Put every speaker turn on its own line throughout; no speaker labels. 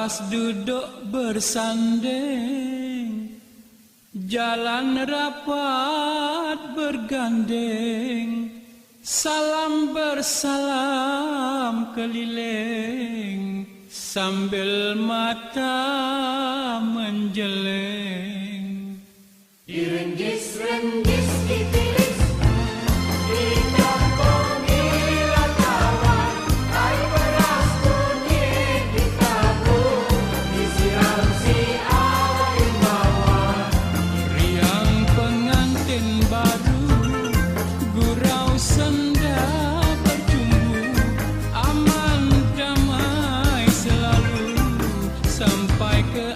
Pas duduk bersanding, jalan rapat bergandeng, salam bersalam keliling, sambil mata menjeleng.
Direnggis-renggis ditilis, ditampungi wartawan, air beras kunyit ditabur, disiram si air mawar.
Riang pengantin baru, gurau senda bercumbu, aman damai selalu sampai ke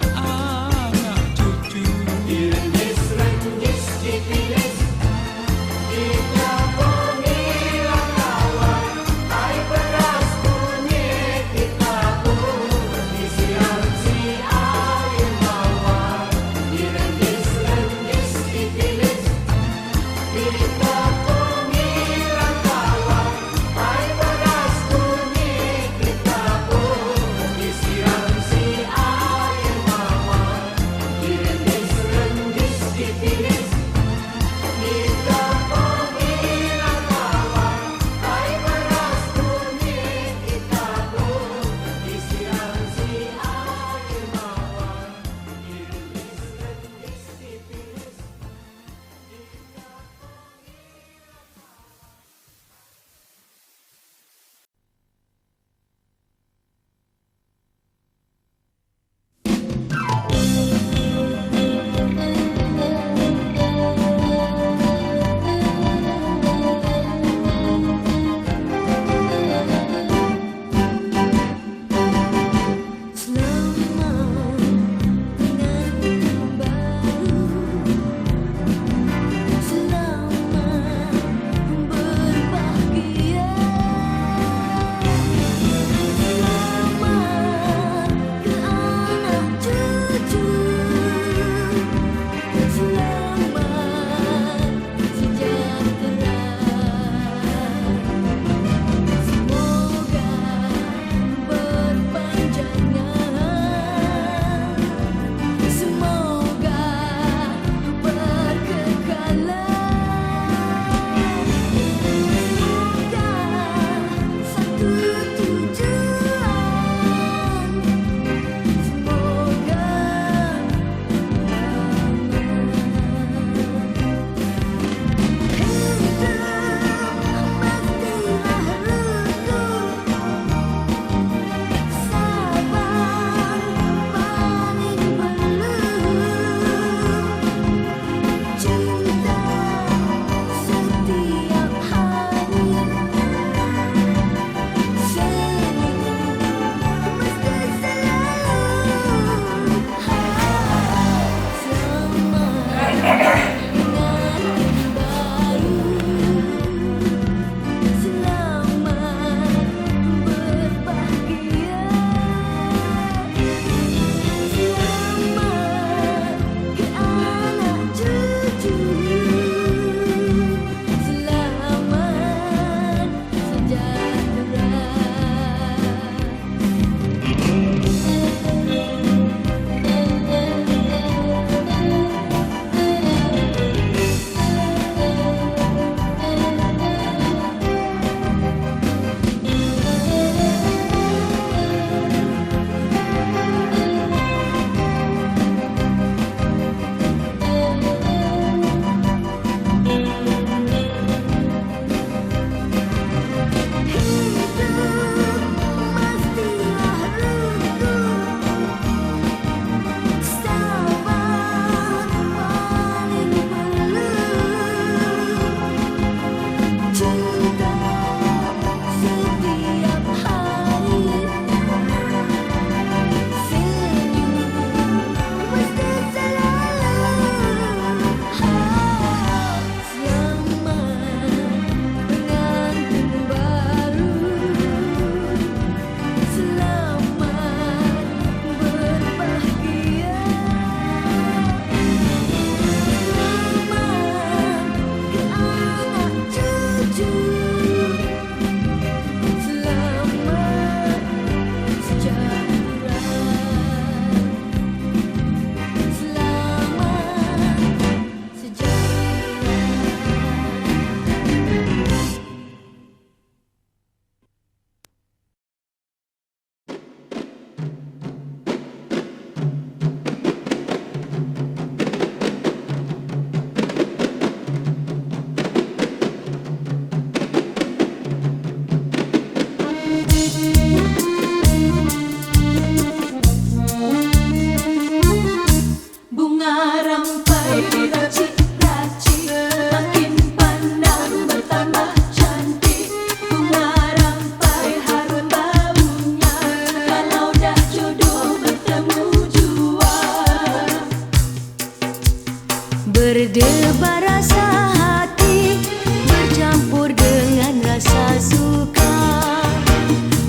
Berdebar rasa hati bercampur dengan rasa suka.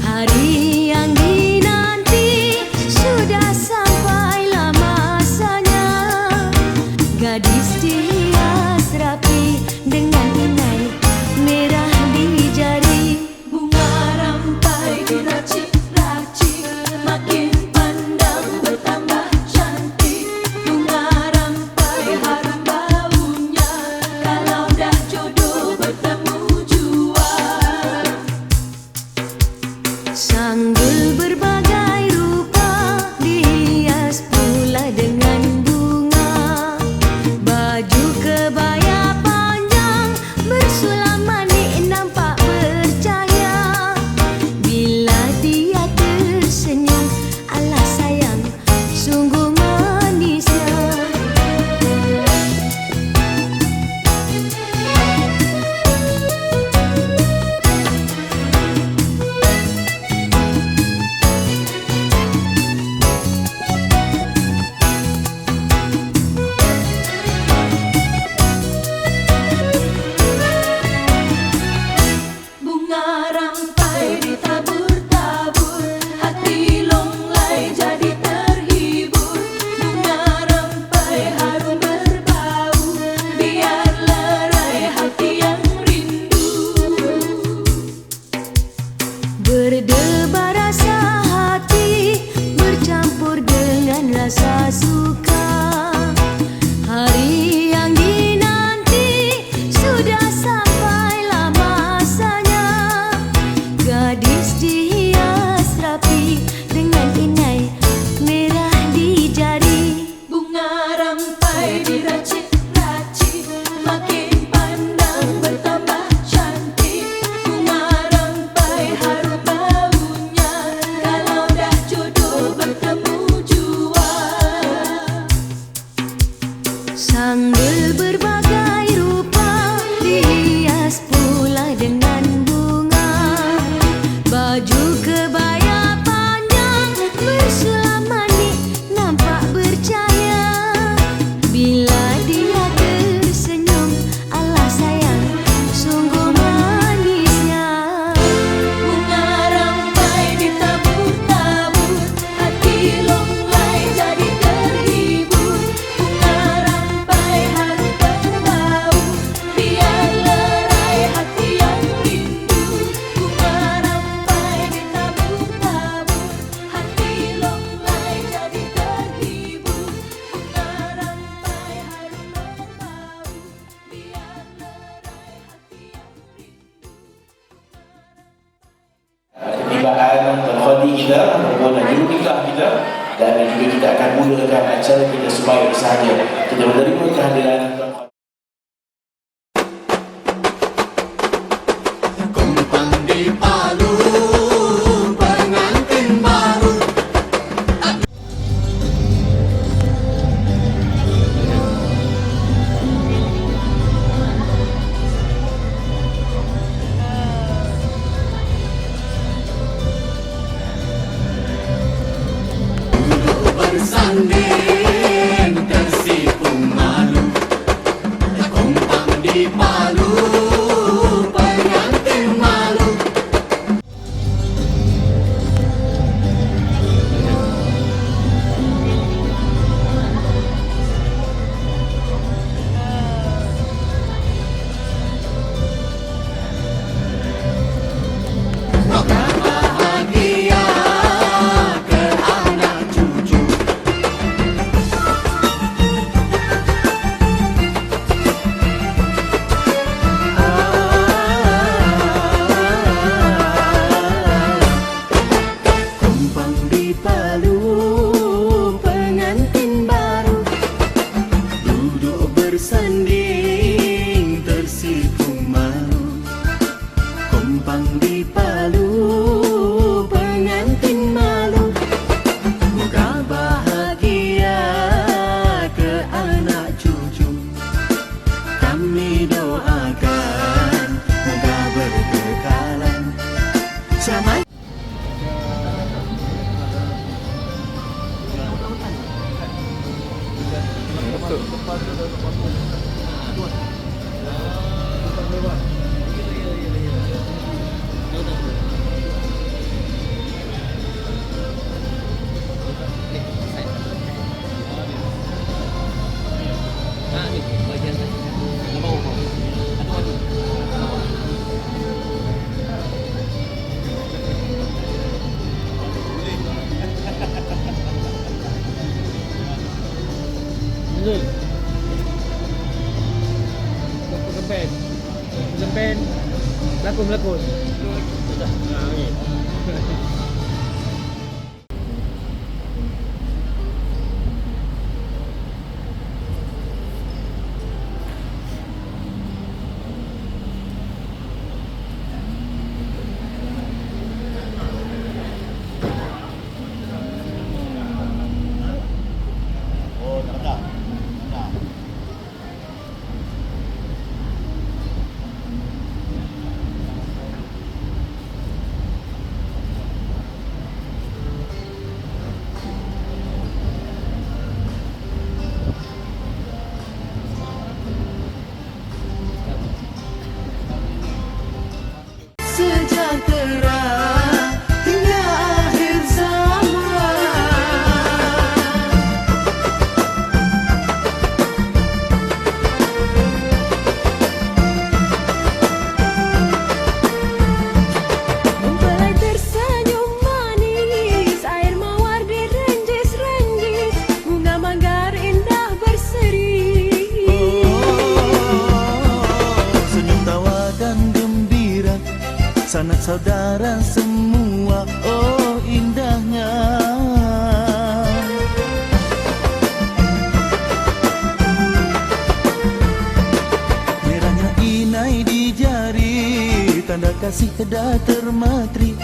Hari yang dinanti sudah sampailah masanya. Gadis dihias rapi dengan inai merah di jari. Bunga rampai diracik-racik, makin pandang bertambah cantik. Bunga rampai harum baunya, kalau dah jodoh bertemu jua. Sanggul berbagai rupa dihias pula dengan bunga. Baju kebaya panjang bersulam manik nampak bercahaya. Bila dia tersenyum, alah sayang, sungguh manisnya. Bunga rampai ditabur-tabur, hati longlai jadi terhibur. Bunga rampai harum berbau, biar lerai hati yang rindu. Berdebar rasa hati bercampur dengan rasa suka. Hari yang dinanti sudah sampailah masanya. Gadis dihias rapi dengan inai merah di jari. Bunga rampai diracik-racik, makin pandang bertambah cantik. Bunga rampai harum baunya, kalau dah jodoh bertemu jua. Sanggul berbagai rupa dihias pula dengan bunga. Baju kebaya panjang bersulam manik nampak bercahaya. Bila dia tersenyum, alah sayang, sungguh manisnya. Bunga rampai ditabur-tabur, hati longlai jadi terhibur. Bunga rampai harum berbau, biar lerai hati yang rindu. Bunga rampai ditabur-tabur, hati longlai jadi terhibur. Bunga rampai harum berbau, biar lerai hati yang rindu.
Ketibaan Tuan Khadi kita maupun juru nikah kita, dan juga kita akan mulakan acara kita sebaik sahaja. Kita menerima kehadiran Tuan Khadi.
Kumpang di Palu, pengantin baru. Duduk bersanding tersipu malu. Kumpang di Palu, pengantin malu. Bahagia ke anak cucu. Kumpang di Palu, pengantin baru. Duduk bersanding tersipu malu. Kumpang di Palu, pengantin malu. Moga bahagia ke anak cucu. Kami doakan moga berkekalan. Sama
Betul. Zul. Kempen. Kempen. Lakon. Sudah. Okey.
Sejahtera hingga akhir zaman.
Mempelai tersenyum manis, air mawar direnjis-renjis, bunga manggar indah berseri.
Senyum tawa dan gembira, sanak saudara semua, oh indahnya. Merahnya inai di jari, tanda kasih dah termatri,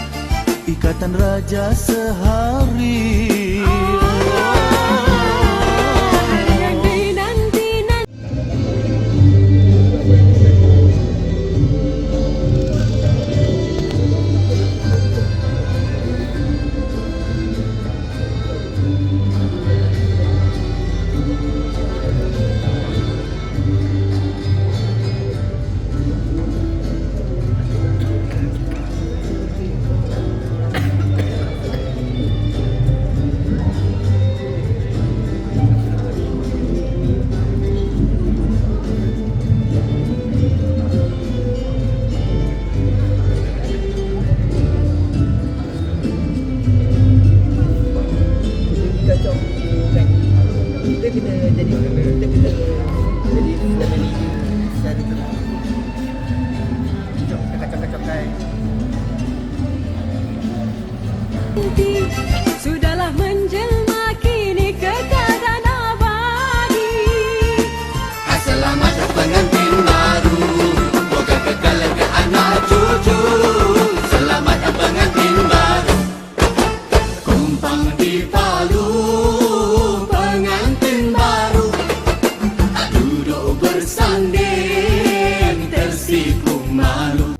ikatan raja sehari.
Yang dinanti-nanti. Sudahlah menjelma kini kekal abadi.
Selamat pengantin baru, moga kekal ke anak cucu. Selamat pengantin baru, kumpang di Palu, pengantin baru duduk bersanding tersipu malu.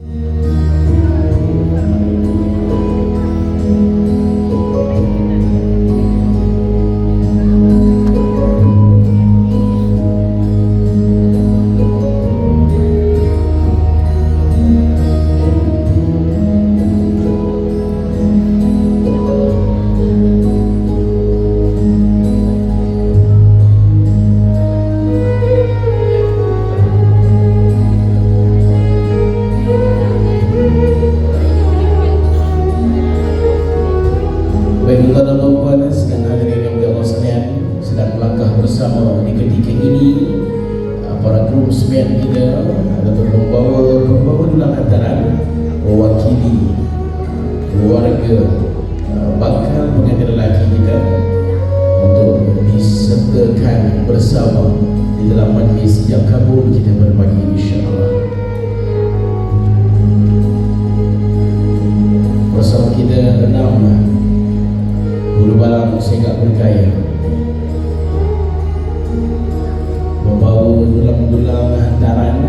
Baik tuan dan puan sedang hadirin yang Allah sekalian, sedang melangkah bersama di ketika ini para groomsmen kita atau pembawa dulang hantaran mewakili keluarga bakal pengantin lelaki kita untuk disertakan bersama di dalam majlis yang kabul kita pada pagi ini, insya-Allah. Bersama kita 6 Guru Balang Segak Berkaya membawa dulang-dulang hantaran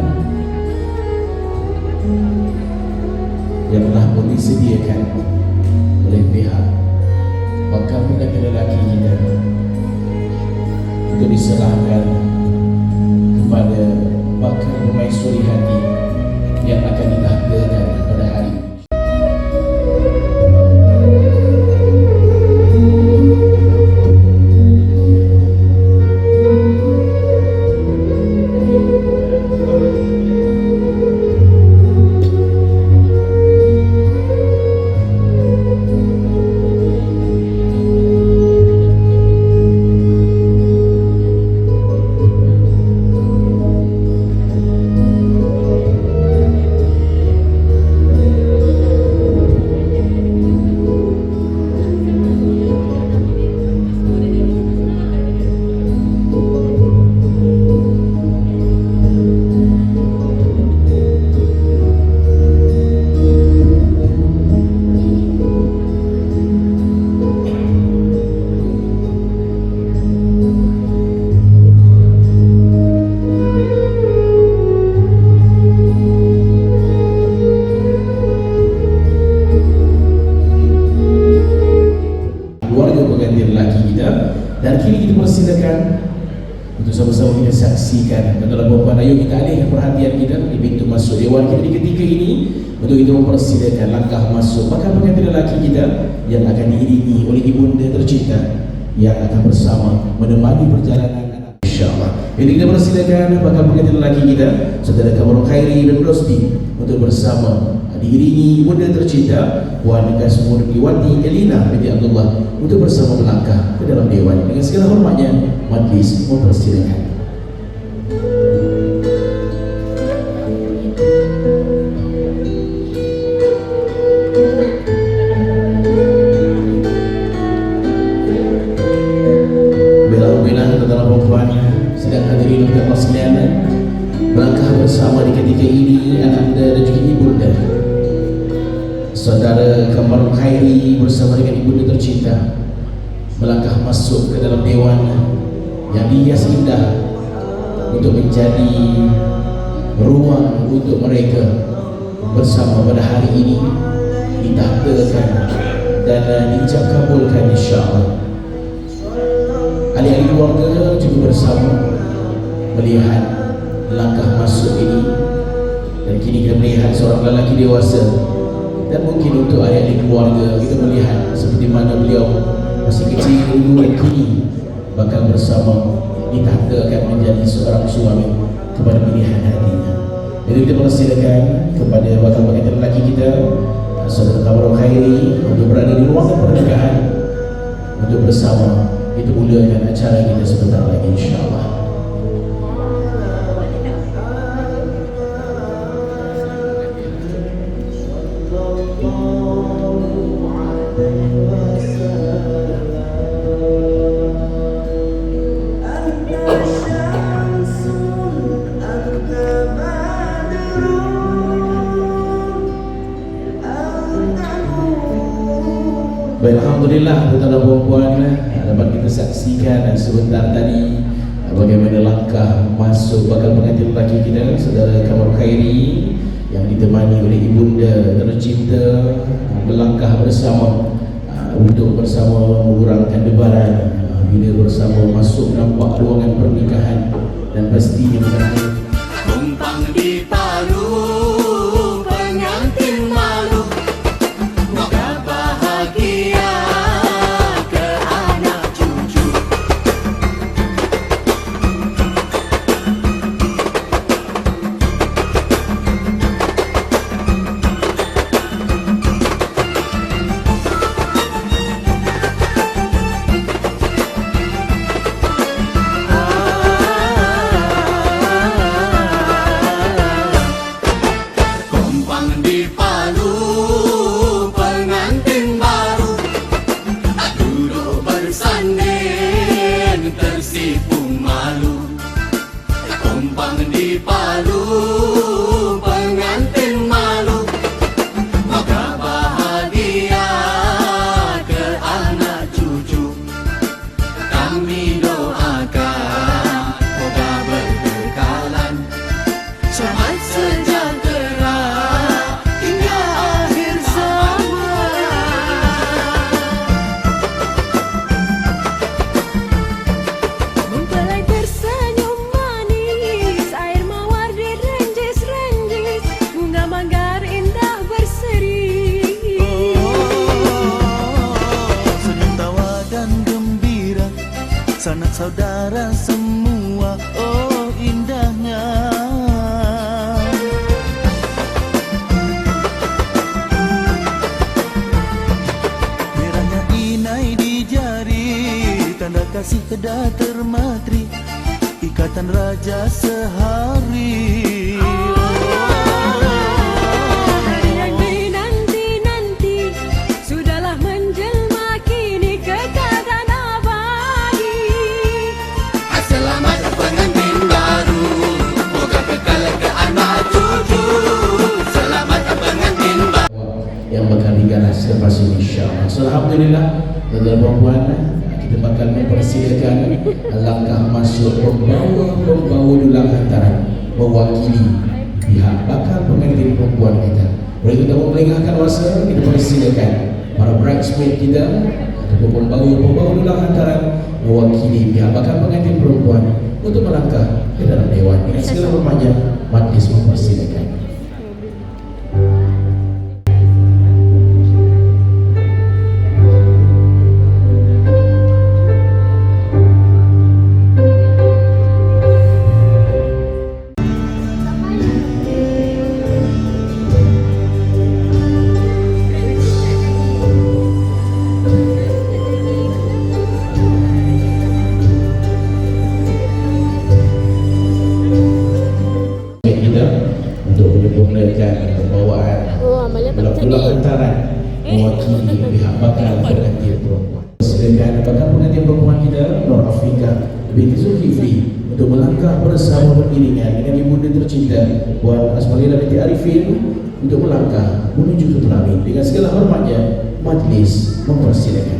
yang telah pun disediakan oleh pihak bakal pengantin lelaki kita untuk diserahkan kepada untuk sama-sama kita saksikan. Tuan-tuan dan puan-puan, ayo kita alih perhatian kita di pintu masuk dewan kita di ketika ini untuk kita mempersilakan langkah masuk bakal pengantin lelaki kita yang akan diiringi oleh ibunda tercinta yang akan bersama menemani perjalanan anak, insya-Allah. Jadi kita persilakan bakal pengantin lelaki kita saudara Kamarul Khairi dan Rosdi untuk bersama diiringi ibunda tercinta Puan Kasmurdiwati Elina binti Abdullah untuk bersama melangkah ke dalam dewan. Dengan segala hormatnya majlis mempersilakan. Alhamdulillah, tuan-tuan dan puan sedang hadirin untuk Allah sekalian, melangkah bersama di ketika ini ananda dan juga ibunda saudara Kamarul Khairi bersama dengan ibunda tercinta melangkah masuk ke dalam dewan yang dihias indah untuk menjadi ruang untuk mereka bersama pada hari ini ditahtakan dan diucap kabulkan, insya-Allah. Ahli-ahli keluarga juga bersama melihat langkah masuk ini, dan kini kita melihat seorang lelaki dewasa, dan mungkin untuk ahli-ahli keluarga kita melihat seperti mana beliau masih kecil dulu dan kini bakal bersama ditahtakan menjadi seorang suami kepada pilihan hatinya. Jadi kita persilakan kepada bakal pengantin lelaki kita saudara Kamarul Khairi untuk berada di ruangan pernikahan untuk bersama kita mulakan acara kita sebentar lagi, insya-Allah. Baik, alhamdulillah tuan-tuan dan puan-puan, dapat kita saksikan sebentar tadi bagaimana langkah masuk bakal pengantin lelaki kita saudara Kamarul Khairi yang ditemani oleh ibunda tercinta melangkah bersama untuk bersama mengurangkan debaran bila bersama masuk nampak ruangan pernikahan, dan pastinya menanti
Tumpang di palu, pengantin malu, moga bahagia ke anak cucu. Tumpang di palu, pengantin baru, duduk bersanding tersipu malu. Tumpang di palu, pengantin malu, moga bahagia ke anak cucu. Kami doakan moga berkekalan, selamat sejahtera hingga akhir zaman.
Mempelai tersenyum manis, air mawar direnjis-renjis, bunga manggar indah berseri.
Senyum tawa dan gembira, sanak saudara semua, oh indahnya. Merahnya inai di jari, tanda kasih kedah termatri, ikatan raja sehari.
Hari yang dinanti-nanti sudahlah menjelma kini kekal abadi.
Selamat pengantin baru, moga kekal ke anak cucu. Selamat pengantin baru.
yang bakal digalas selepas ini, insya-Allah. So, alhamdulillah tuan-tuan dan puan, kita bakal mempersilakan langkah masuk pembawa dulang hantaran mewakili pihak bakal pengantin perempuan kita. Boleh kita memperlihatkan masa, kita persilakan para bridesmaid kita ataupun pembawa dulang hantaran mewakili pihak bakal pengantin perempuan untuk segala hormatnya majlis mempersilakan. Kita untuk menyempurnakan pembawaan bulan-bulan hantaran mewakili pihak bakal pengantin perempuan. Silakan bakal pengantin perempuan kita Nur Afrika binti Zulkifli untuk melangkah bersama beriringan dengan ibunda tercinta Puan Asmalila binti Arifin untuk melangkah menuju ke Pelamin. Dengan segala hormatnya majlis mempersilakan.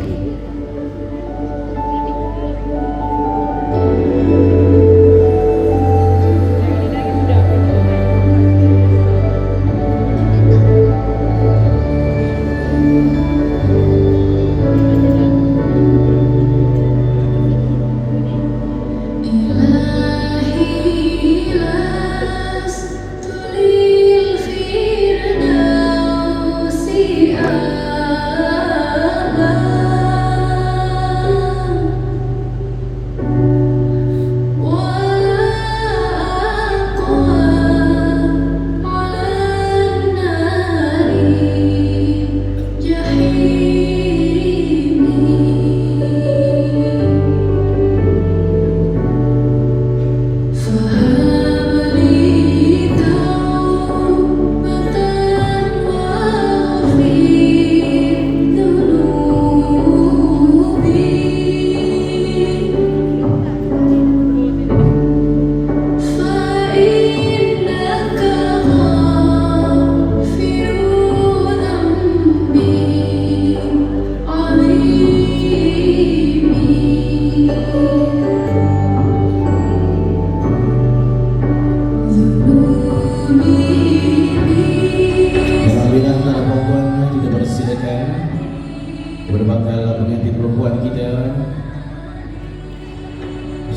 Berbakal pengantin perempuan kita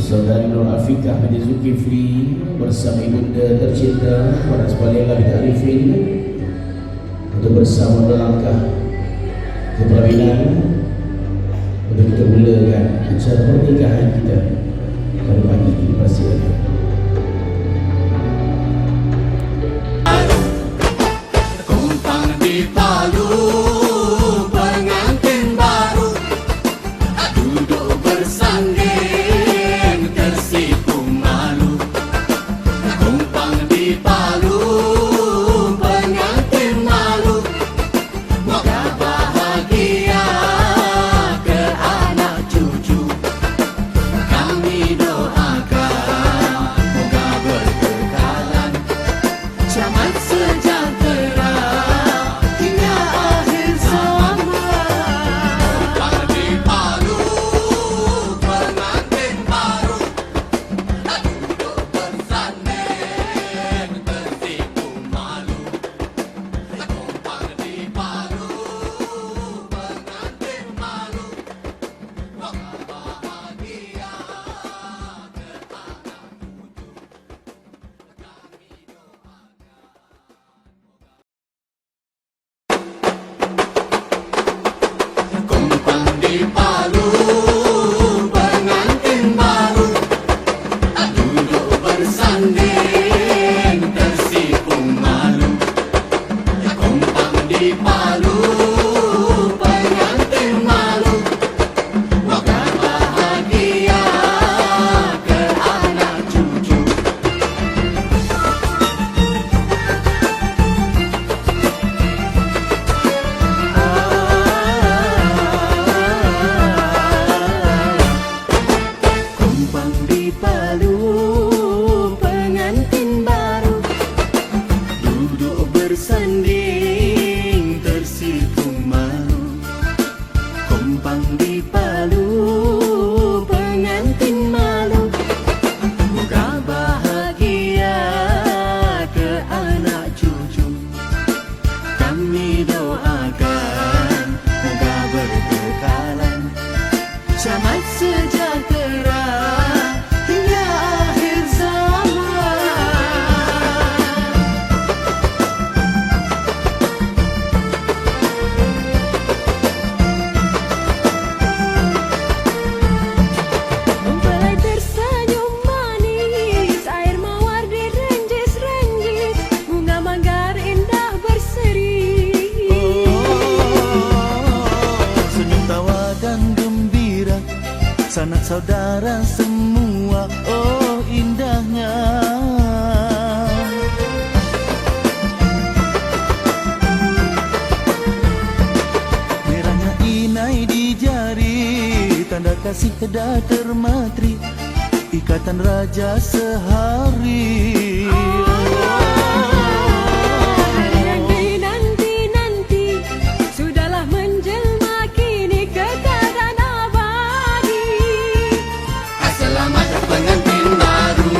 Saudari Nur Afrika binti Zulkifli bersama ibunda tercinta Puan Asmalila binti Arifin untuk bersama melangkah ke perkawinan untuk kita mulakan acara pernikahan kita pada pagi ini. Persilakan.
Kumpang di Palu, pengantin baru duduk bersanding tersipu malu. Kumpang di Palu, pengantin malu, moga bahagia ke anak cucu. Kami doakan
sanak saudara semua, oh indahnya. Merahnya inai di jari, tanda kasih dah termatri, ikatan raja sehari.
Hari yang dinanti-nanti sudahlah menjelma kini kekal abadi.
Selamat pengantin baru,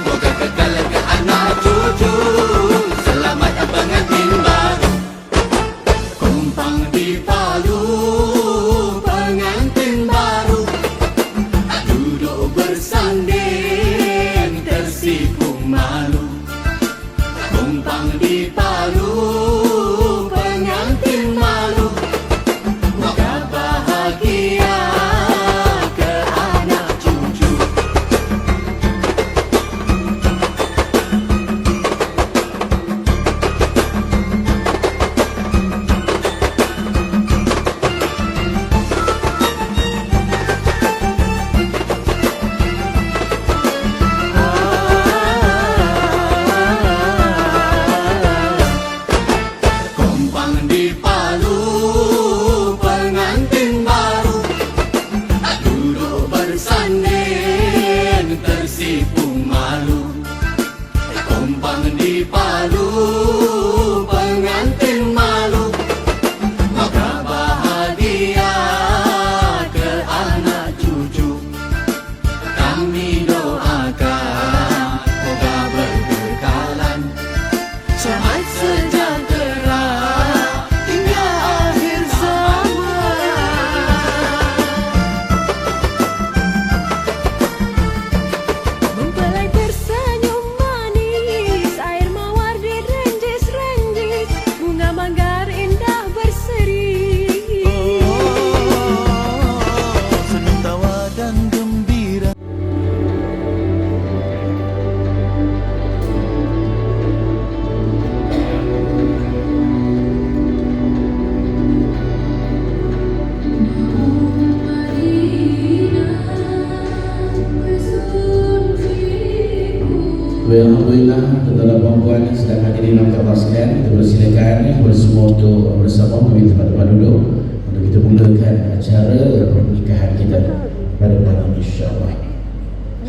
moga kekal ke anak cucu. Selamat pengantin baru, kumpang di Palu. Pengantin baru duduk bersanding tersipu malu. Kumpang di Palu, pengantin malu. Moga bahagia ke anak cucu. Kumpang di Palu, pengantin baru duduk bersanding tersipu malu. Kumpang di Palu, pengantin malu. Moga bahagia ke anak cucu. Kami doakan moga berkekalan, sehat sejahtera hingga akhir zaman.
Mempelai tersenyum manis, air mawar direnjis-renjis, bunga manggar indah berseri.
Senang tawa dan gembira.
Alhamdulillah, tuan-tuan dan puan sedang hadir dalam kapal sekalian. Kita bersilakan bersemua untuk bersama mengambil tempat-tempat duduk untuk kita mulakan acara pernikahan kita pada pagi ini, insya-Allah.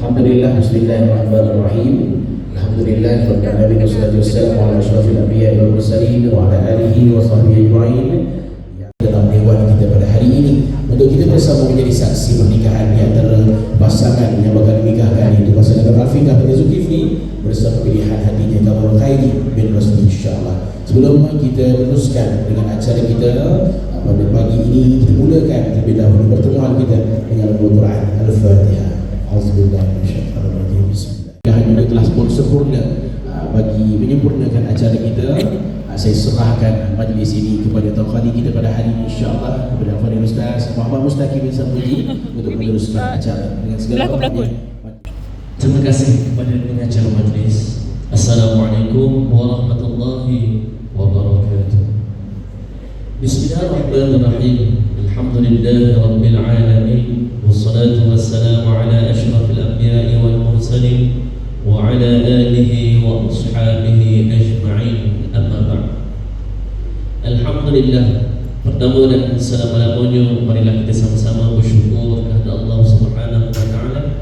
Alhamdulillah, bismillahirrahmanirrahim. Alhamdulillah, rabbil alamin, wassalatu wassalamu ala asyrafil anbiya'i wal mursalin wa ala alihi wa sahbihi ajma'in. Dalam dewan kita pada hari ini untuk kita bersama menjadi saksi pernikahan di antara pasangan yang bakal menikahkan, itu pasangan Afiqah bin Zulkifli bersama pilihan hatinya Kamal Khairi bin Rasmi, insya-Allah. Sebelum kita meneruskan dengan acara kita pada pagi ini, kita mulakan terlebih dahulu pertemuan kita dengan Al-Quran Al-Fatihah. Auzubillahi minasyaitonir rajim. Bismillah. Hanya telah sempurna bagi menyempurnakan acara kita. Saya serahkan majlis ini kepada Tuan Khali kita pada hari ini, insya-Allah, kepada Fadil Ustaz Muhammad Mustaqim bin Samuji untuk meneruskan acara dengan segala hormatnya.
Terima kasih kepada pengacara majlis. Assalamualaikum warahmatullahi wabarakatuh. Bismillahirrahmanirrahim. Alhamdulillahi rabbil alamin. Wassalatu wassalamu ala asyrafil anbiya'i wal mursalin wa ala alihi wa ashabihi ajma'in. Amma ba'd. Alhamdulillah, pertama dan selama-lamanya marilah kita sama-sama bersyukur kepada Allah Subhanahu wa taala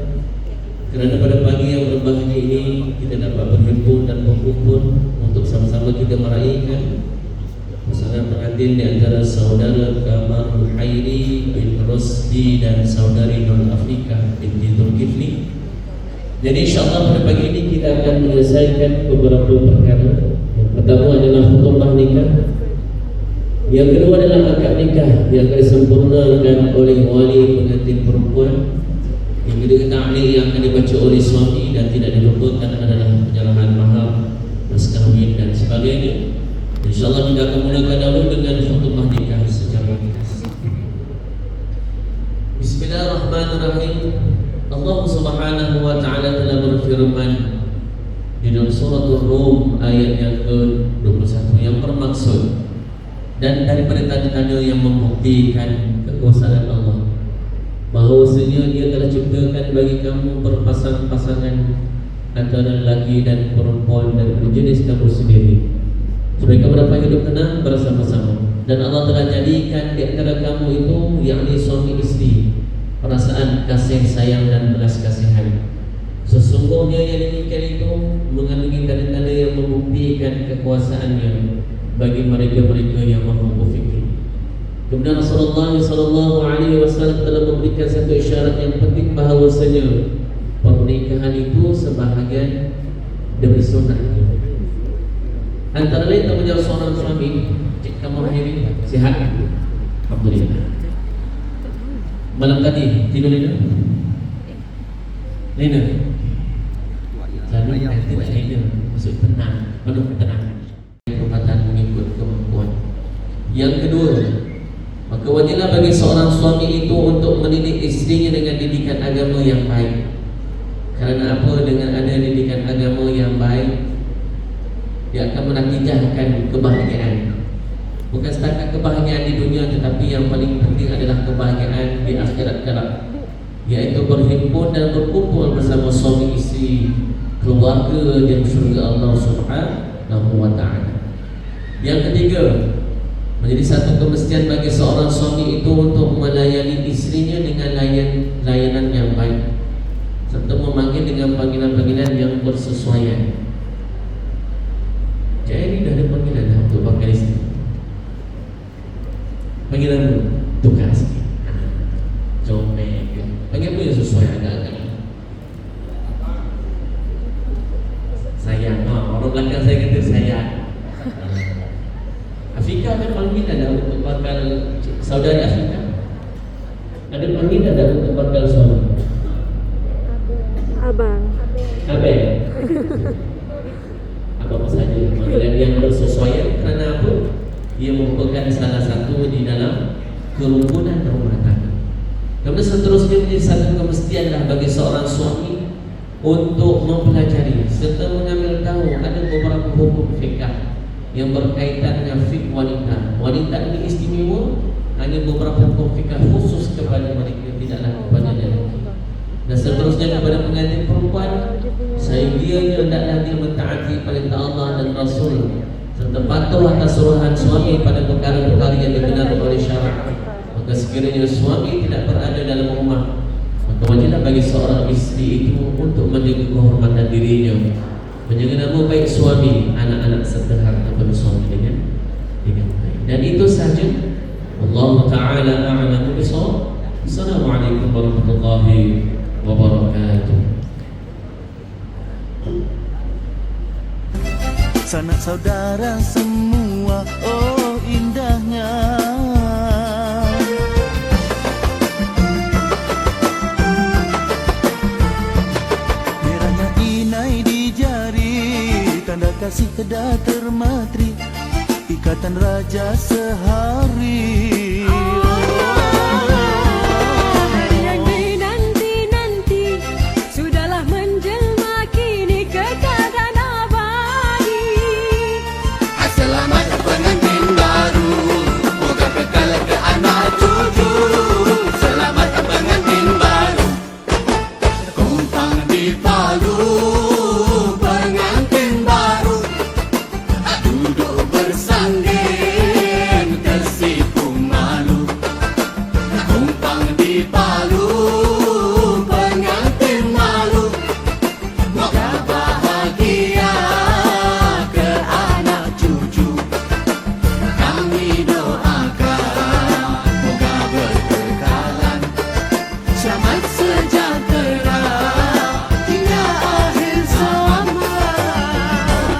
kerana pada pagi yang berbahagia ini kita dapat berhimpun dan berkumpul untuk sama-sama kita meraihkan pasangan pengantin di antara saudara Kamal Khairi bin Rusdi dan saudari Nur Afiqah binti Zulkifli. Jadi insya-Allah pada pagi ini kita akan menyelesaikan beberapa perkara. Yang pertama adalah khutbah nikah. Yang kedua adalah akad nikah yang akan disempurnakan oleh wali pengantin perempuan. Yang kedua ta'liq yang akan dibaca oleh suami dan tidak dilupakan adalah penyerahan mahar, mas kahwin dan sebagainya. InsyaAllah kita akan mulakan dahulu dengan khutbah nikah secara ringkas. Bismillahirrahmanirrahim. Allah Subhanahu wa taala telah berfirman di dalam surah Ar-Rum ayat yang ke-21 yang bermaksud dan daripada tanda-tanda yang membuktikan kekuasaan Allah. bahawasanya Dia telah ciptakan bagi kamu berpasang-pasangan antara lelaki dan perempuan dan berjenis kamu sendiri, supaya kamu dapat hidup tenang bersama-sama. Dan Allah telah jadikan di antara kamu itu, yakni suami isteri, perasaan kasih sayang dan belas kasihan. Sesungguhnya yang demikian itu mengandungi tanda-tanda yang membuktikan kekuasaannya bagi mereka-mereka yang mahu berfikir. Kemudian Rasulullah SAW telah memberikan satu isyarat yang penting, bahawasanya pernikahan itu sebahagian dari sunnah. Antara lain tanggungjawab seorang suami. Cik kamu hari sihat? Alhamdulillah. Malam tadi tidur Lina? Lina? Selalu tidak Lina, maksud tenang, penuh ketenangan, kekuatan mengikut kemampuan. Yang kedua, maka wajiblah bagi seorang suami itu untuk mendidik istrinya dengan didikan agama yang baik. Kerana apa? Dengan ada didikan agama yang baik, dia akan menatijahkan kebahagiaan. Bukan setakat kebahagiaan di dunia, tetapi yang paling penting adalah kebahagiaan di akhirat kelak, yaitu berhimpun dan berkumpul bersama suami isteri, keluarga dan syurga Allah Subhanahu wa ta'ala. Yang ketiga, menjadi satu kemestian bagi seorang suami itu untuk melayani istrinya dengan layanan yang baik, serta memanggil dengan panggilan-panggilan yang bersesuaian. Jadi dah ada panggilan dah untuk bakal isteri. Panggilan tu tukar sikit, comel ke, panggil apa yang sesuai agak-agak. Sayang, orang belakang saya kata sayang. Afrika ada panggilan dah untuk bakal saudari Afrika. Ada panggilan dah untuk bakal suami.
Abang.
Abang. Apa saja panggilan yang bersesuaian. Kerana apa? Ia merupakan salah satu di dalam kerukunan rumah tangga. Kemudian seterusnya menjadi satu kemestianlah bagi seorang suami untuk mempelajari serta mengambil tahu ada beberapa hukum fikah yang berkaitan dengan fik wanita. Wanita ini istimewa, hanya beberapa hukum fikah khusus kepada mereka, tidaklah kepada lelaki. Dan seterusnya kepada pengantin perempuan, sehingga hendaklah dia mentaati perintah Allah dan Rasul serta patuh atas suruhan suami pada perkara-perkara yang dikenal oleh syarak. Maka sekiranya suami tidak berada dalam rumah, maka wajiblah bagi seorang isteri itu untuk menjaga kehormatan dirinya, menjaga nama baik suami, anak-anak serta harta bagi suami dengan baik. Dan itu sahaja. Allah Ta'ala a'lamu bishawab. Assalamualaikum warahmatullahi wabarakatuh.
Sanak saudara semua, oh indahnya merahnya inai di jari, tanda kasih tidak termatri, ikatan raja sehari.
Yang dinanti-nanti sudahlah menjelma kini kekal abadi.
Selamat pengantin baru, moga kekal ke anak cucu. Selamat pengantin baru, kumpang di Palu. Pengantin baru duduk bersanding, tersipu malu. Kumpang di Palu, pengantin malu. Moga bahagia ke anak cucu. Kami doakan moga berkekalan, selamat sejahtera hingga akhir zaman.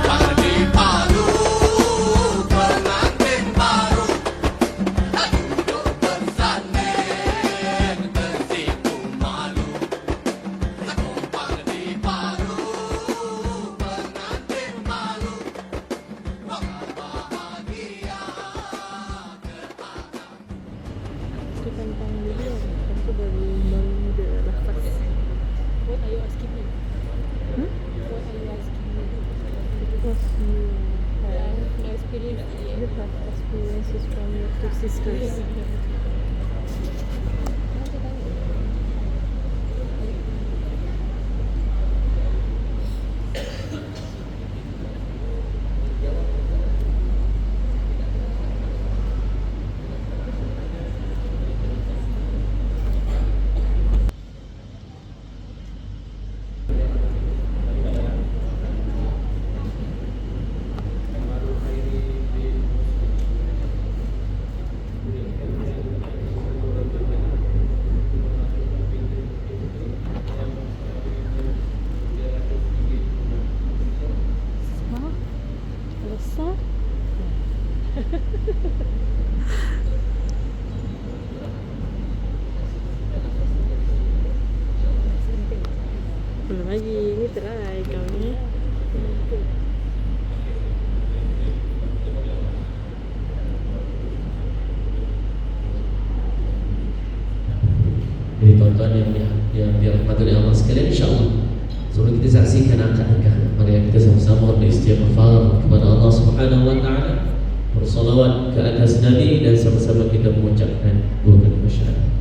Kumpang di Palu, pengantin baru duduk bersanding, tersipu malu. Kumpang di Palu, pengantin malu. Moga bahagia ke anak.
Kita tentang dia, aku baru mengida nafas. What are you asking me? What are you asking me? Because you have no experience. You have experiences from your two sisters.
melaksanakan akad nikah. Mari kita sama-sama beristighfar kepada Allah Subhanahu wa taala, bersolawat ke atas Nabi dan sama-sama kita mengucapkan dua kalimat syahadat.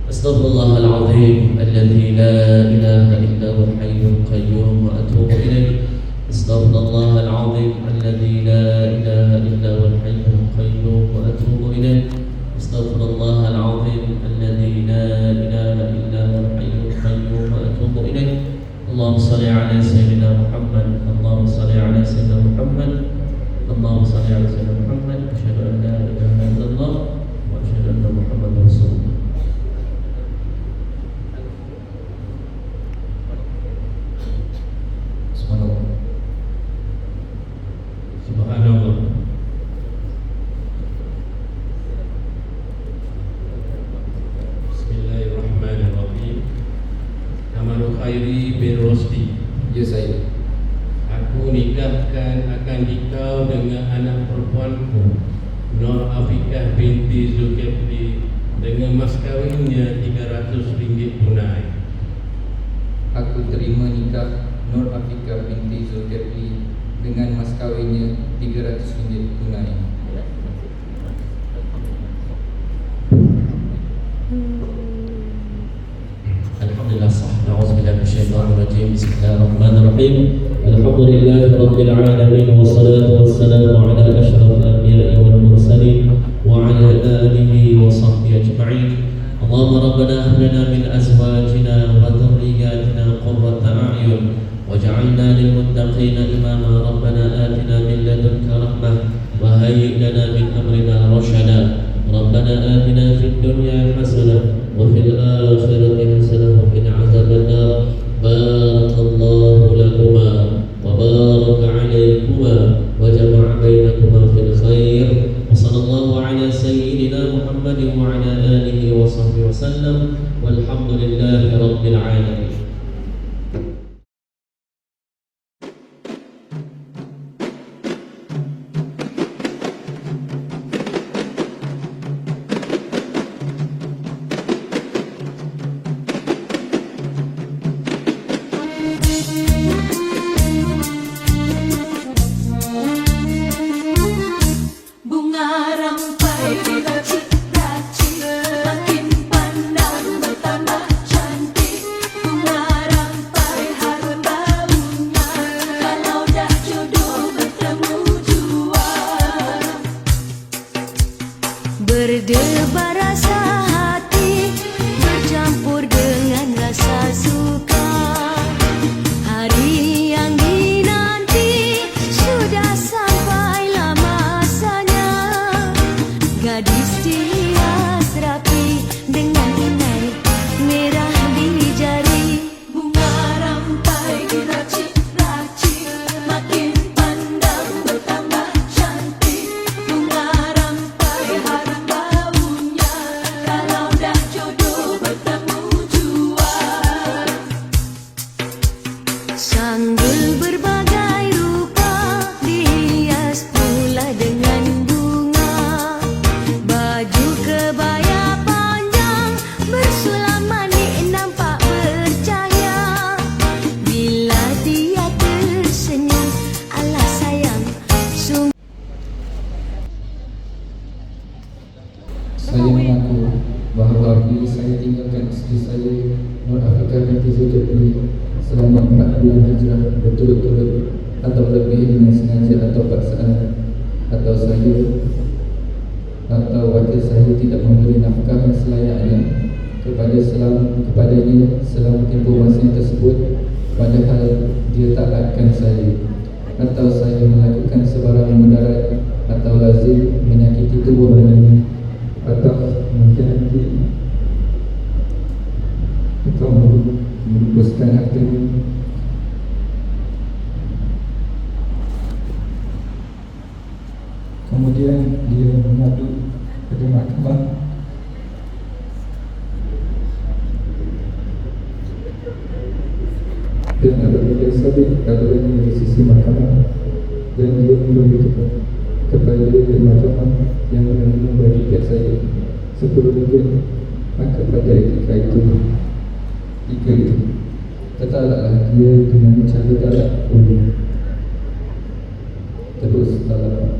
Astaghfirullahalazim alladzi la ilaha illa huwal hayyul qayyum wa atubu ilaih. Astaghfirullahalazim alladzi la ilaha illa huwal hayyul qayyum wa atubu ilaih. Astaghfirullahalazim alladzi la ilaha illa huwal hayyul qayyum wa atubu ilaih. Allahumma shalli ala sayyidina Muhammad. Allahumma shalli ala sayyidina Muhammad. Allahumma shalli ala sayyidina Muhammad. Asyhadu an la ilaha illallah wa asyhadu anna Muhammadar Rasulullah. Subhanallah.
Bismillahirrahmanirrahim. Nama Khairi bin Rosdi.
Ya saya.
Aku nikahkan akan dikau dengan anak perempuanku Nur Afiqah binti Zulkifli dengan mas kawinnya RM300 tunai.
Aku terima nikah Nur Afiqah binti Zulkifli dengan mas kawinnya RM300 tunai.
Alhamdulillah sah. A'udzubillahi minasyaitonir rajim. Bismillahirrahmanirrahim. Alhamdulillahi rabbil alamin wassalatu wassalamu ala asyrafil anbiya'i wal mursalin wa ala alihi wa sahbihi ajma'in. Allahumma rabbana hab lana min azwajina wa dhurriyyatina qurrata a'yun waj'alna lil muttaqina imama. Rabbana atina min ladunka rahmah wa hayyi lana min amrina rashada. Rabbana atina fid dunya hasanah wa fil akhirati hasanah wa qina adzabannar. Barakallahu lakuma wa baraka alaykuma wa jama'a bainakuma fil khair. Wa sallallahu ala sayyidina Muhammadin wa ala alihi wa sahbihi wa sallam. Walhamdulillahi rabbil alamin.
Berdebar rasa hati bercampur dengan rasa suka. Hari yang dinanti sudah sampailah masanya. Gadis dihias rapi dengan inai merah di jari. Bunga rampai diracik-racik makin pandang bertambah cantik. Bunga rampai harum baunya kalau dah jodoh bertemu jua. Sanggul berbagai rupa dihias pula dengan bunga. Baju kebaya panjang bersulam manik nampak bercahaya. Bila dia tersenyum, alah sayang sungguh.
Saya mengaku bahawa bila saya tinggalkan isteri saya Nur Afiqah binti Zulkifli selama 4 bulan hijrah berturut-turut atau lebih dengan sengaja atau paksaan, atau saya atau wakil saya tidak memberi nafkah yang selayaknya kepadanya selama tempoh masa tersebut, padahal dia taatkan saya, atau saya melakukan sebarang mudarat atau lazim menyakiti tubuh badannya, atau menjadi atau merubuskan hartanya. Kemudian dia mengadu pada mahkamah dan apabila sabit kabarnya di sisi mahkamah dan dia memberi kepada mahkamah yang menerima bagi pihak saya 10 ringgit, maka pada ketika itu Tertalaklah dia dengan cara talak dulu. Terus talak.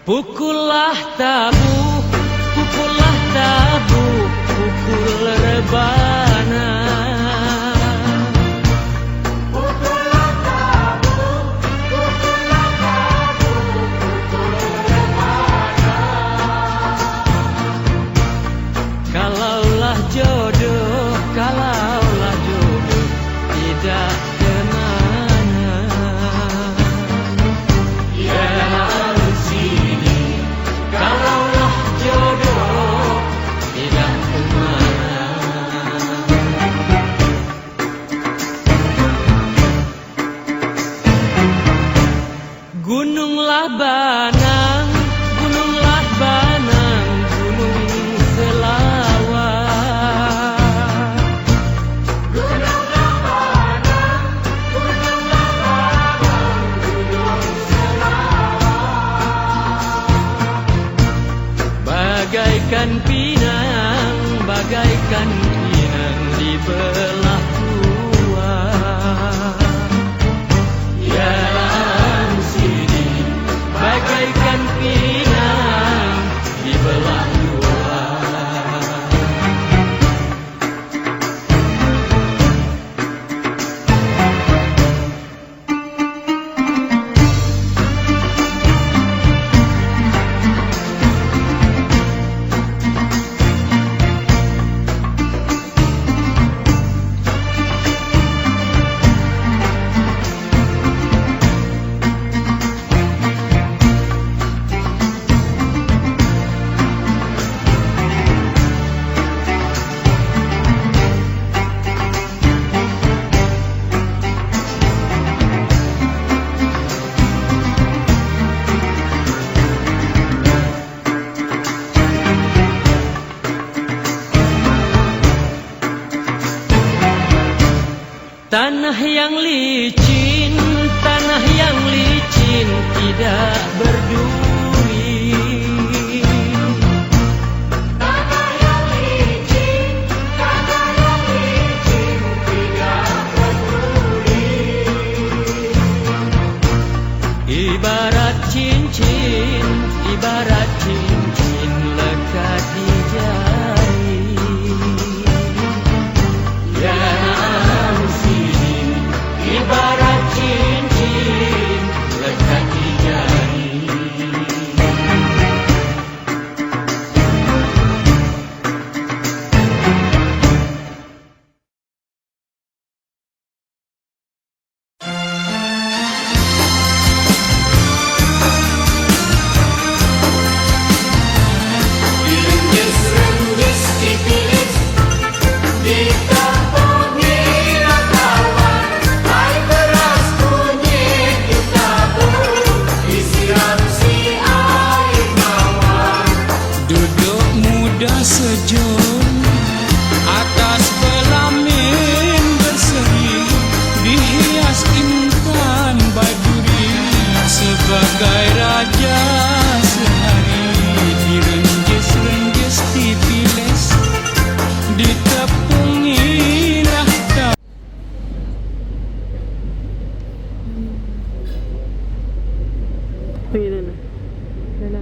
Pukullah tabu, pukullah tabu, pukul rebana. Pukullah tabu, pukullah tabu, pukul rebana. Kalaulah jodoh, kalaulah jodoh tidak kemana. Ya kalaulah jodoh tidak kemana. Gununglah Banang, gununglah Banang, gunung Selawar. Gununglah Banang, gununglah Banang, gunung Selawar. Bagaikan pinang, bagaikan pinang di belah dua. Ya Sidi, bagaikan pinang di belah dua. Tanah yang licin, tanah yang licin tidak berduri.
Tanah yang licin, tanah yang licin tidak peduli.
Ibarat cincin, ibarat cincin lekat di jari. Ya sini, ibarat cincin lekat di jari.
Renggis-renggis dipilih, ditampuni rakaman. Hai beras kunyit ditabur, disiram si air mawar.
Duduk muda sejuk atas pelamin berseri, dihias intan baduri sebagai raja sehari. Direnggis-renggis dipiles, ditepungilah tak.
Pergi Nana. Nana.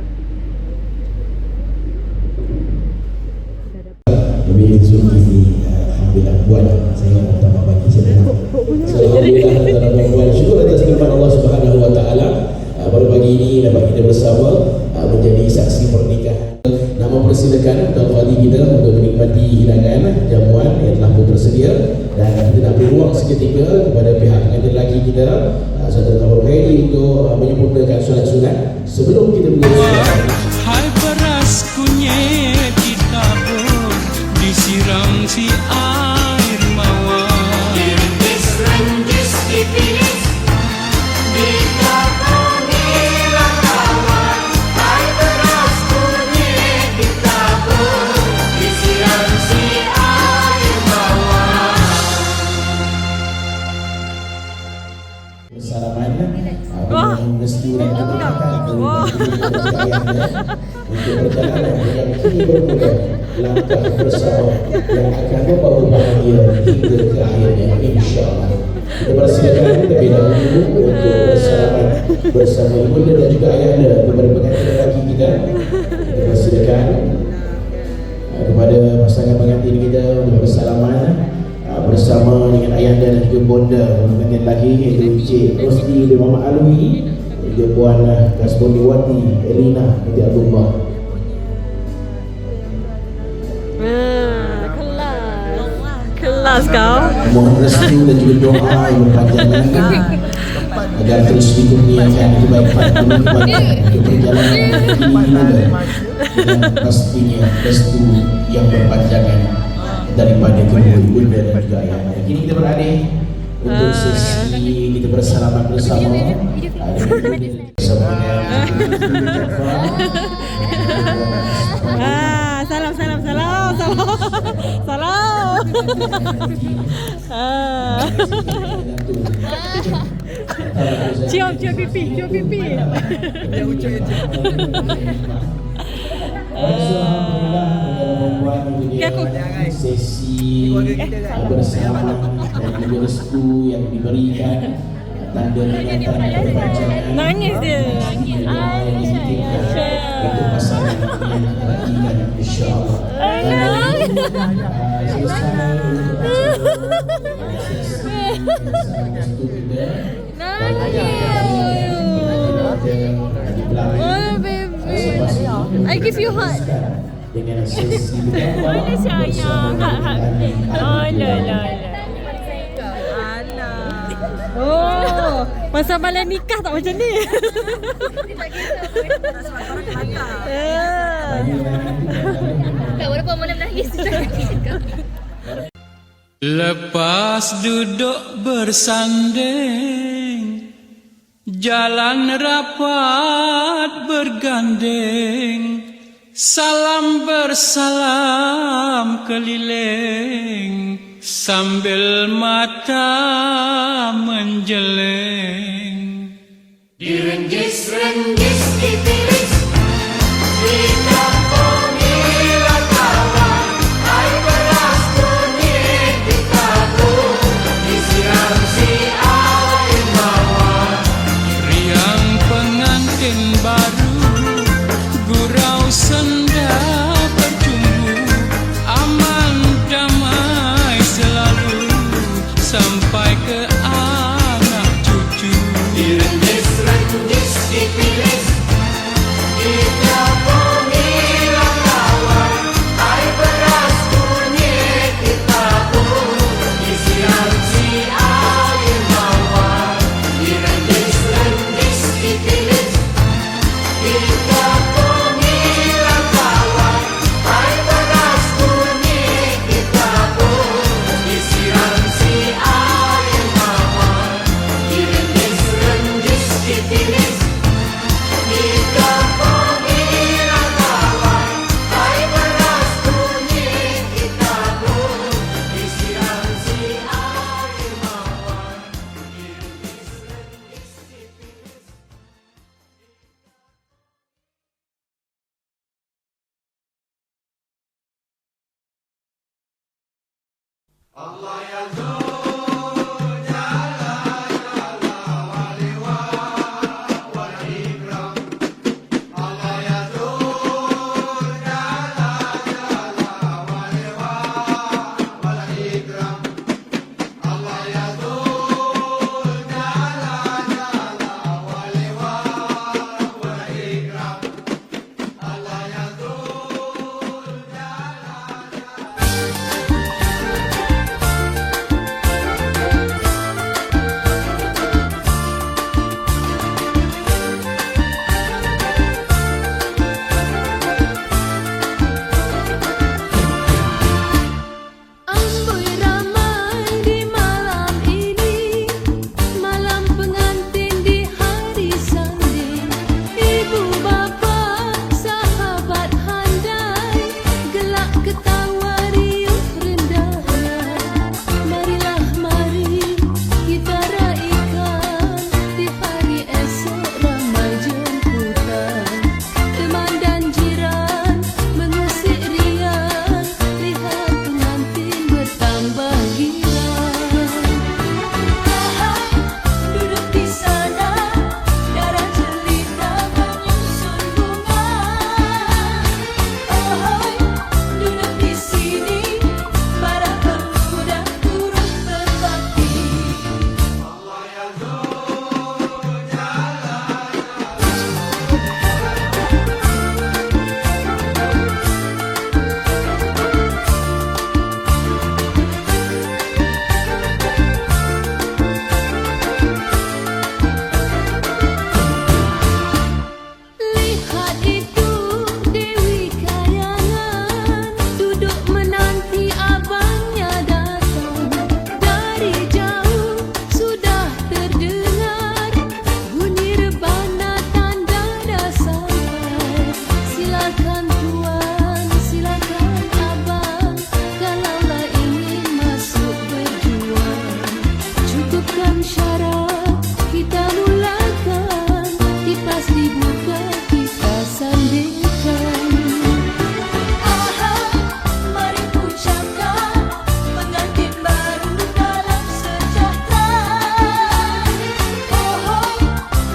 Lebih Zulkifli alhamdulillah buat saya pertama bagi saya. So, alhamdulillah dalam buat syukur atas nikmat Allah Subhanahu wa taala. Baru pagi ini dapat kita bersama menjadi saksi pernikahan. Nama persilakan Tuan Fadli kita untuk menikmati hidangan jamuan yang telah pun tersedia, dan kita nak beri ruang seketika kepada pihak pengantin lelaki kita Saudara Tuan Fadli untuk menyempurnakan solat sunat sebelum kita mulakan.
Hai beras kunyit ditabur, disiram si air mawar.
Renggis-renggis dipilih, ditampuni rakaman. Hai beras kunyit ditabur, disiram si air mawar.
Bersalaman dengan restu dan keberkatan untuk perjalanan yang kini bermula, langkah bersama yang akan membawa bahagia hingga ke akhirnya, insyaAllah. Kita persilakan terlebih dahulu untuk bersalaman bersama ibunda dan juga ayahanda kepada pengantin lelaki kita. Kita persilakan kepada pasangan pengantin kita untuk bersalaman bersama dengan ayahanda dan juga bonda pengantin lelaki, iaitu Encik Rosdi bin Muhammad Alwi dan juga Puan Kasboniwati Elina binti Abdullah.
Kelas kau.
Mohon restu dan juga doa yang berpanjangan agar terus dikurniakan kebaikan kenikmatan untuk perjalanan ini dengan pastinya restu yang berpanjangan daripada kedua ibunda dan juga ayahanda. Kini kita beralih untuk sesi kita bersalaman bersama bersama dengan
Salam. Cium pipi.
Sesi bersama dan juga restu yang diberikan, tanda peringatan perpanjangan
Nangis dia.
untuk pasangan yang dilakukan, insyaAllah. Selesai untuk restu kita.
I give you heart.
Dengan sesi berjumpa
Sayang. Oh, masa malam nikah tak macam ni.
Tak berapa malam nangis.
Lepas duduk bersanding, jalan rapat bergandeng, salam bersalam keliling, sambil mata menjeleng.
Direnggis-renggis ditilis, ditampunglah kawan. Air beras kuning ditabur, disiram si air mawar.
Riang pengantin baru, gurau senda bercumbu, aman damai selalu sampai ke anak cucu.
Direnggis-renggis ditilis, ditampunglah kawan. Air beras kuning ditabur, disiram si air mawar. Direnggis-renggis ditilis, ditampunglah kawan. Air beras kuning ditabur, disiram si air mawar. Direnggis-renggis ditilis, ditampunglah kawan. Air beras kuning ditabur, disiram si air mawar. Direnggis-renggis ditilis. Allah ya Zul Jalal wal ikram. Allah ya Zul Jalal wal ikram. Allah ya Zul Jalal wal ikram. Allah ya Zul
Amboi ramai di malam ini, malam pengantin di hari sanding. Ibu bapa sahabat handai, gelak ketawa riuh rendahnya. Marilah mari kita raikan, di hari esok ramai jemputan. Teman dan jiran mengusik riang, lihat pengantin bertambah girang. Duduk di sana, darah jelita menyusun bunga. Duduk di sini, para pemuda turut berbakti. Allah ya Zul Jalal. Lihat itu Dewi Kayangan, duduk menanti abangnya datang. Dari jauh sudah terdengar bunyi rebana tanda dah sampai. Silakan tuan, silakan abang, kalaulah ingin masuk berjuang. Cukupkan syarat, kita mulakan, kipas dibuka, kita sandingkan. Mari ucapkan pengantin baru dalam sejahtera.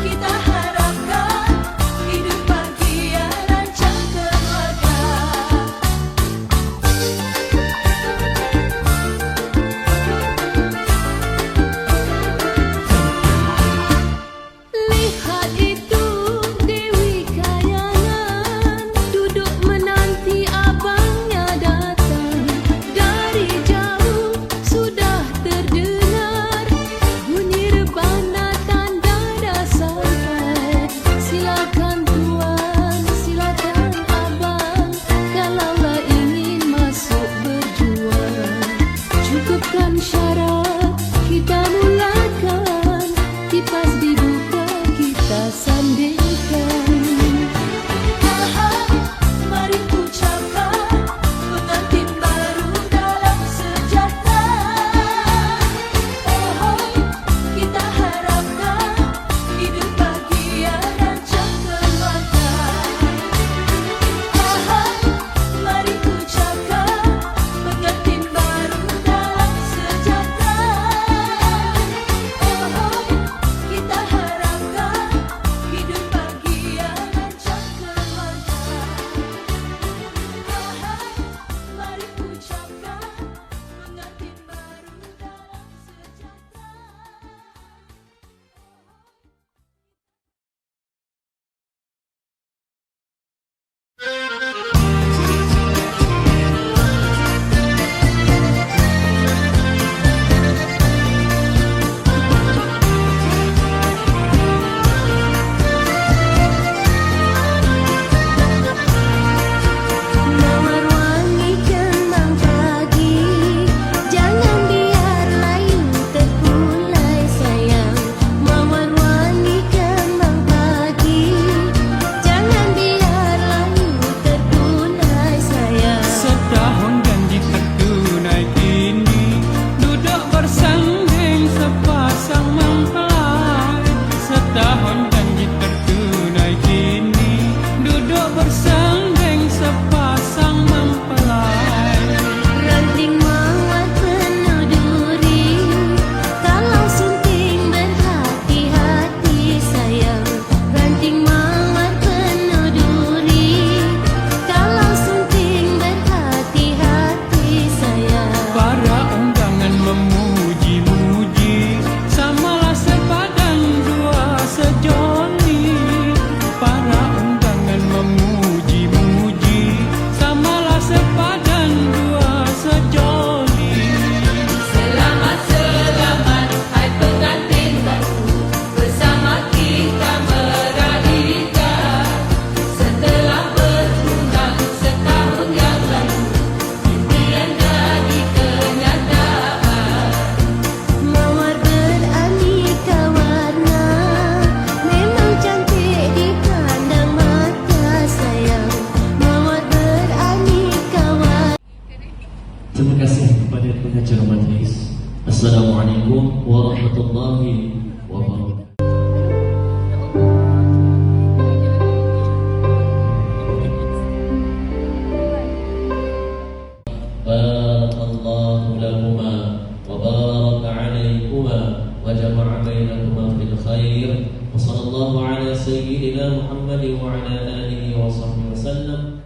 Kita harapkan hidup bahagia rancang keluarga. Lihat itu Dewi Kayangan, duduk menanti abangnya datang. Dari jauh sudah terdengar bunyi rebana tanda dah sampai. Silakan tuan, silakan abang, kalaulah ingin masuk berjuang. Cukupkan syarat, kita mulakan, kipas dibuka, kita sandingkan. Mari ucapkan pengantin baru dalam sejahtera.
warahmatullahi wabarakatuh. Barakallahu lakuma wa baraka alaikuma wa jama'a bainakuma fil khair. Wa sallallahu ala sayyidina Muhammad wa ala alihi wa sahbihi wasallam.